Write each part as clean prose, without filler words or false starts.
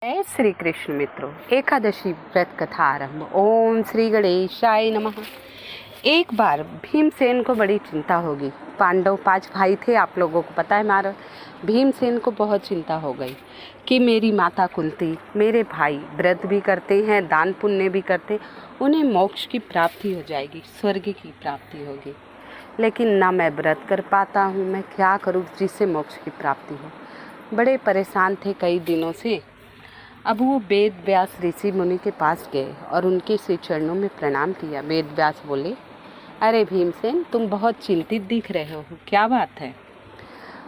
जय श्री कृष्ण मित्रों, एकादशी व्रत कथा आरंभ। ओम श्री गणेशाय नमः। एक बार भीमसेन को बड़ी चिंता होगी। पांडव 5 भाई थे, आप लोगों को पता है। मारा भीमसेन को बहुत चिंता हो गई कि मेरी माता कुंती, मेरे भाई व्रत भी करते हैं, दान पुण्य भी करते, उन्हें मोक्ष की प्राप्ति हो जाएगी, स्वर्ग की प्राप्ति होगी, लेकिन ना मैं व्रत कर पाता हूँ। मैं क्या करूँ जिससे मोक्ष की प्राप्ति हो। बड़े परेशान थे कई दिनों से। अब वो वेद व्यास ऋषि मुनि के पास गए और उनके श्री चरणों में प्रणाम किया। वेद व्यास बोले, अरे भीमसेन, तुम बहुत चिंतित दिख रहे हो, क्या बात है?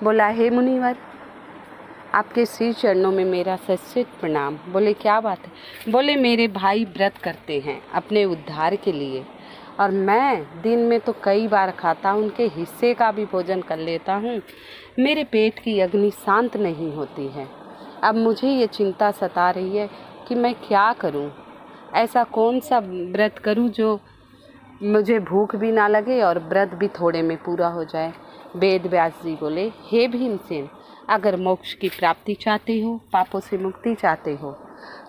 बोला, हे मुनिवर, आपके श्री चरणों में मेरा सच्चित प्रणाम। बोले, क्या बात है? बोले, मेरे भाई व्रत करते हैं अपने उद्धार के लिए, और मैं दिन में तो कई बार खाता हूँ, उनके हिस्से का भी भोजन कर लेता हूँ। मेरे पेट की अग्नि शांत नहीं होती है। अब मुझे ये चिंता सता रही है कि मैं क्या करूं। ऐसा कौन सा व्रत करूं जो मुझे भूख भी ना लगे और व्रत भी थोड़े में पूरा हो जाए। वेद व्यास जी बोले, हे भीमसेन, अगर मोक्ष की प्राप्ति चाहते हो, पापों से मुक्ति चाहते हो,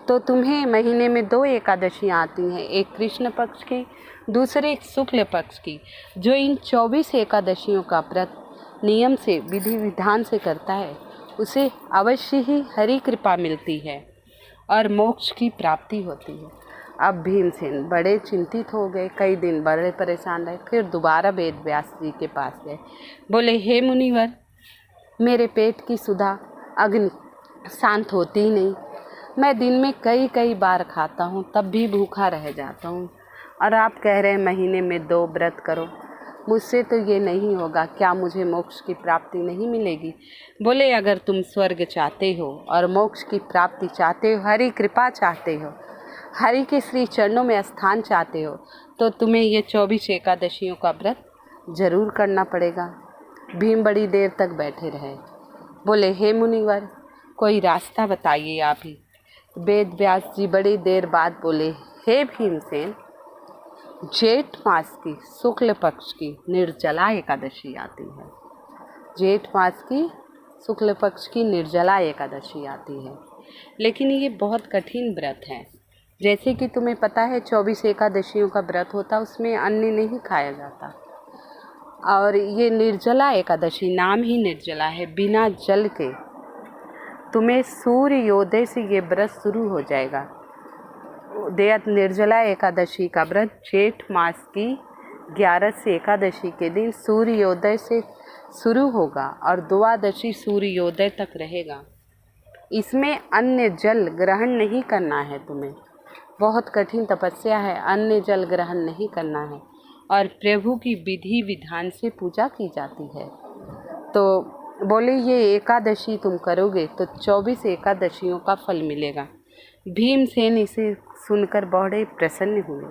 तो तुम्हें महीने में 2 एकादशियाँ आती हैं, एक कृष्ण पक्ष की, दूसरी शुक्ल पक्ष की। जो इन 24 एकादशियों का व्रत नियम से, विधि विधान से करता है, उसे अवश्य ही हरि कृपा मिलती है और मोक्ष की प्राप्ति होती है। अब भीमसेन बड़े चिंतित हो गए, कई दिन बड़े परेशान रहे। फिर दोबारा वेद व्यास जी के पास गए। बोले, हे मुनिवर, मेरे पेट की सुधा अग्नि शांत होती ही नहीं। मैं दिन में कई बार खाता हूँ, तब भी भूखा रह जाता हूँ, और आप कह रहे हैं महीने में 2 व्रत करो। मुझसे तो ये नहीं होगा। क्या मुझे मोक्ष की प्राप्ति नहीं मिलेगी? बोले, अगर तुम स्वर्ग चाहते हो और मोक्ष की प्राप्ति चाहते हो, हरि कृपा चाहते हो, हरि के श्री चरणों में स्थान चाहते हो, तो तुम्हें ये 24 एकादशियों का व्रत जरूर करना पड़ेगा। भीम बड़ी देर तक बैठे रहे। बोले, हे मुनिवर, कोई रास्ता बताइए आप ही। वेद व्यास जी बड़ी देर बाद बोले, हे भीमसेन, जेठ मास की शुक्ल पक्ष की निर्जला एकादशी आती है। जेठ मास की शुक्ल पक्ष की निर्जला एकादशी आती है, लेकिन ये बहुत कठिन व्रत है। जैसे कि तुम्हें पता है 24 एकादशियों का व्रत होता, उसमें अन्न नहीं खाया जाता। और ये निर्जला एकादशी, नाम ही निर्जला है, बिना जल के तुम्हें सूर्योदय से ये व्रत शुरू हो जाएगा। निर्जला एकादशी का व्रत जेठ मास की 11 एकादशी के दिन सूर्योदय से शुरू होगा और द्वादशी सूर्योदय तक रहेगा। इसमें अन्य जल ग्रहण नहीं करना है तुम्हें। बहुत कठिन तपस्या है, अन्य जल ग्रहण नहीं करना है, और प्रभु की विधि विधान से पूजा की जाती है। तो बोले, ये एकादशी तुम करोगे तो 24 एकादशियों का फल मिलेगा। भीमसेन इसे सुनकर बड़े प्रसन्न हुए।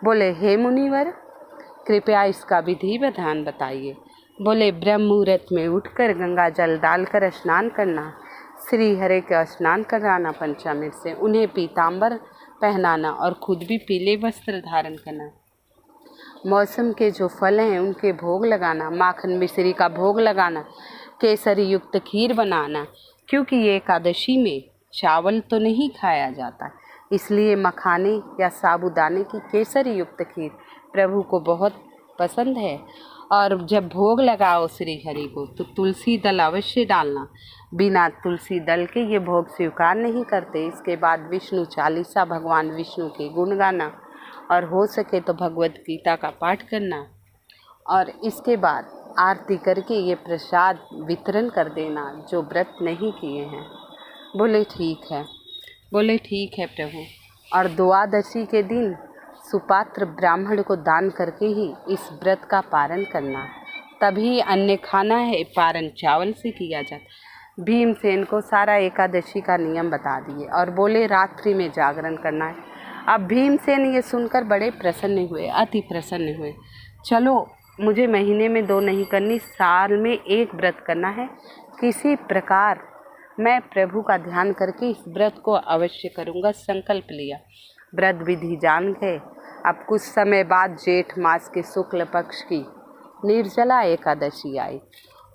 बोले, हे मुनिवर, कृपया इसका विधि विधान बताइए। बोले, ब्रह्म मुहूर्त में उठकर गंगा जल डालकर स्नान करना, श्री हरि का स्नान कराना पंचामृत से, उन्हें पीताम्बर पहनाना और खुद भी पीले वस्त्र धारण करना, मौसम के जो फल हैं उनके भोग लगाना, माखन मिश्री का भोग लगाना, केसरी युक्त खीर बनाना, क्योंकि ये एकादशी में चावल तो नहीं खाया जाता, इसलिए मखाने या साबूदाने की केसरी युक्त खीर प्रभु को बहुत पसंद है। और जब भोग लगाओ श्री हरि को, तो तुलसी दल अवश्य डालना। बिना तुलसी दल के ये भोग स्वीकार नहीं करते। इसके बाद विष्णु चालीसा, भगवान विष्णु के गुण गाना, और हो सके तो भगवद गीता का पाठ करना, और इसके बाद आरती करके ये प्रसाद वितरण कर देना जो व्रत नहीं किए हैं। बोले, ठीक है। बोले, ठीक है प्रभु। और द्वादशी के दिन सुपात्र ब्राह्मण को दान करके ही इस व्रत का पारण करना, तभी अन्न खाना है। पारण चावल से किया जाता। भीमसेन को सारा एकादशी का नियम बता दिए और बोले, रात्रि में जागरण करना है। अब भीमसेन ये सुनकर बड़े प्रसन्न हुए, अति प्रसन्न हुए। चलो, मुझे महीने में 2 नहीं करनी, साल में 1 व्रत करना है। किसी प्रकार मैं प्रभु का ध्यान करके इस व्रत को अवश्य करूँगा। संकल्प लिया, व्रत विधि जान गए। अब कुछ समय बाद जेठ मास के शुक्ल पक्ष की निर्जला एकादशी आई।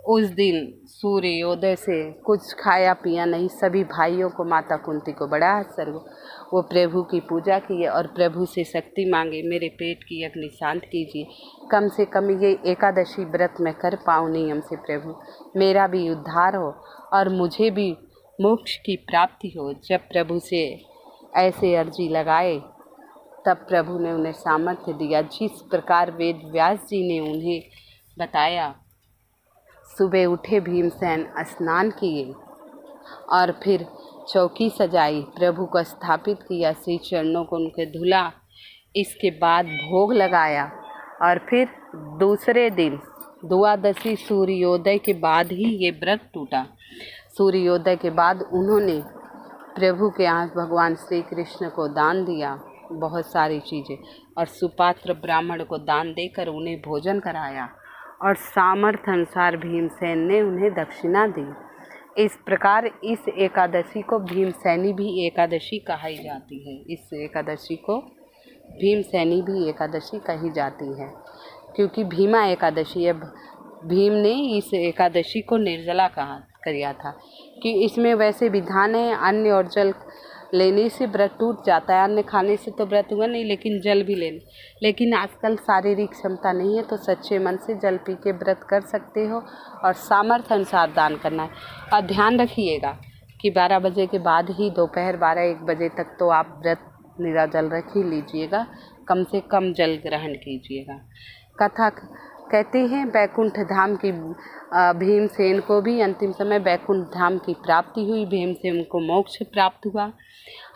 उस दिन सूर्योदय से कुछ खाया पिया नहीं। सभी भाइयों को माता कुंती को बड़ा आश्चर्य हुआ। वो प्रभु की पूजा किए और प्रभु से शक्ति मांगे, मेरे पेट की अग्नि शांत कीजिए, कम से कम ये एकादशी व्रत मैं कर पाऊँ नियम से प्रभु, मेरा भी उद्धार हो और मुझे भी मोक्ष की प्राप्ति हो। जब प्रभु से ऐसे अर्जी लगाए तब प्रभु ने उन्हें सामर्थ्य दिया। जिस प्रकार वेद व्यास जी ने उन्हें बताया, सुबह उठे भीमसेन, स्नान किए और फिर चौकी सजाई, प्रभु को स्थापित किया, श्री चरणों को उनके धुला, इसके बाद भोग लगाया और फिर दूसरे दिन द्वादशी सूर्योदय के बाद ही ये व्रत टूटा। सूर्योदय के बाद उन्होंने प्रभु के यहाँ भगवान श्री कृष्ण को दान दिया बहुत सारी चीज़ें और सुपात्र ब्राह्मण को दान देकर उन्हें भोजन कराया और सामर्थ्य अनुसार भीमसेन ने उन्हें दक्षिणा दी। इस प्रकार इस एकादशी को भीमसेनी भी एकादशी कही जाती है। इस एकादशी को भीमसेनी भी एकादशी कही जाती है क्योंकि भीमा एकादशी है। भीम ने इस एकादशी को निर्जला कहा किया था कि इसमें वैसे विधान है, अन्न और जल लेने से व्रत टूट जाता है। अन्न खाने से तो व्रत हुआ नहीं, लेकिन जल भी लेने, लेकिन आजकल शारीरिक क्षमता नहीं है तो सच्चे मन से जल पी के व्रत कर सकते हो और सामर्थ्य अनुसार दान करना है। और ध्यान रखिएगा कि 12 बजे के बाद ही दोपहर 12-1 बजे तक तो आप व्रत निराजल रख ही लीजिएगा, कम से कम जल ग्रहण कीजिएगा। कथा कहते हैं बैकुंठ धाम की भीमसेन को भी अंतिम समय बैकुंठ धाम की प्राप्ति हुई, भीमसेन को मोक्ष प्राप्त हुआ।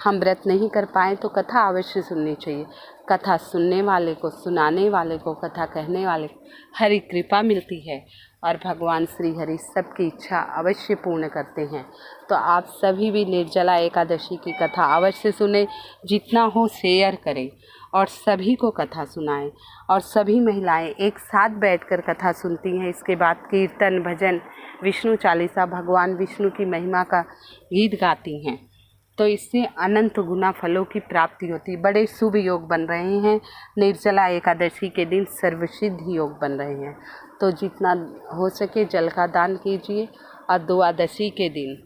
हम व्रत नहीं कर पाए तो कथा अवश्य सुननी चाहिए। कथा सुनने वाले को, सुनाने वाले को, कथा कहने वाले को हरि कृपा मिलती है और भगवान श्री हरि सबकी इच्छा अवश्य पूर्ण करते हैं। तो आप सभी भी निर्जला एकादशी की कथा अवश्य सुने, जितना हो शेयर करें और सभी को कथा सुनाएं। और सभी महिलाएं एक साथ बैठकर कथा सुनती हैं। इसके बाद कीर्तन, भजन, विष्णु चालीसा, भगवान विष्णु की महिमा का गीत गाती हैं, तो इससे अनंत गुना फलों की प्राप्ति होती है। बड़े शुभ योग बन रहे हैं। निर्जला एकादशी के दिन सर्वसिद्ध योग बन रहे हैं, तो जितना हो सके जल का दान कीजिए और द्वादशी के दिन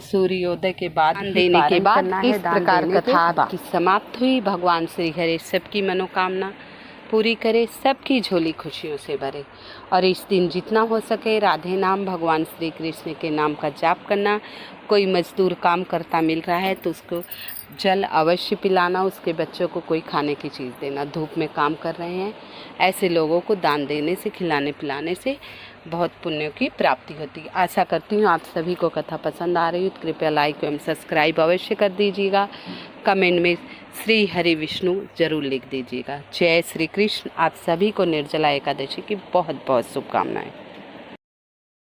सूर्योदय के बाद देने के बाद इस प्रकार कथा आपकी समाप्त हुई। भगवान श्री हरि सबकी मनोकामना पूरी करे, सबकी झोली खुशियों से भरे। और इस दिन जितना हो सके राधे नाम, भगवान श्री कृष्ण के नाम का जाप करना। कोई मजदूर काम करता मिल रहा है तो उसको जल अवश्य पिलाना, उसके बच्चों को कोई खाने की चीज़ देना, धूप में काम कर रहे हैं ऐसे लोगों को दान देने से, खिलाने पिलाने से बहुत पुण्य की प्राप्ति होती है। आशा करती हूँ आप सभी को कथा पसंद आ रही हो तो कृपया लाइक एवं सब्सक्राइब अवश्य कर दीजिएगा। कमेंट में श्री हरि विष्णु जरूर लिख दीजिएगा। जय श्री कृष्ण। आप सभी को निर्जला एकादशी की बहुत बहुत शुभकामनाएं।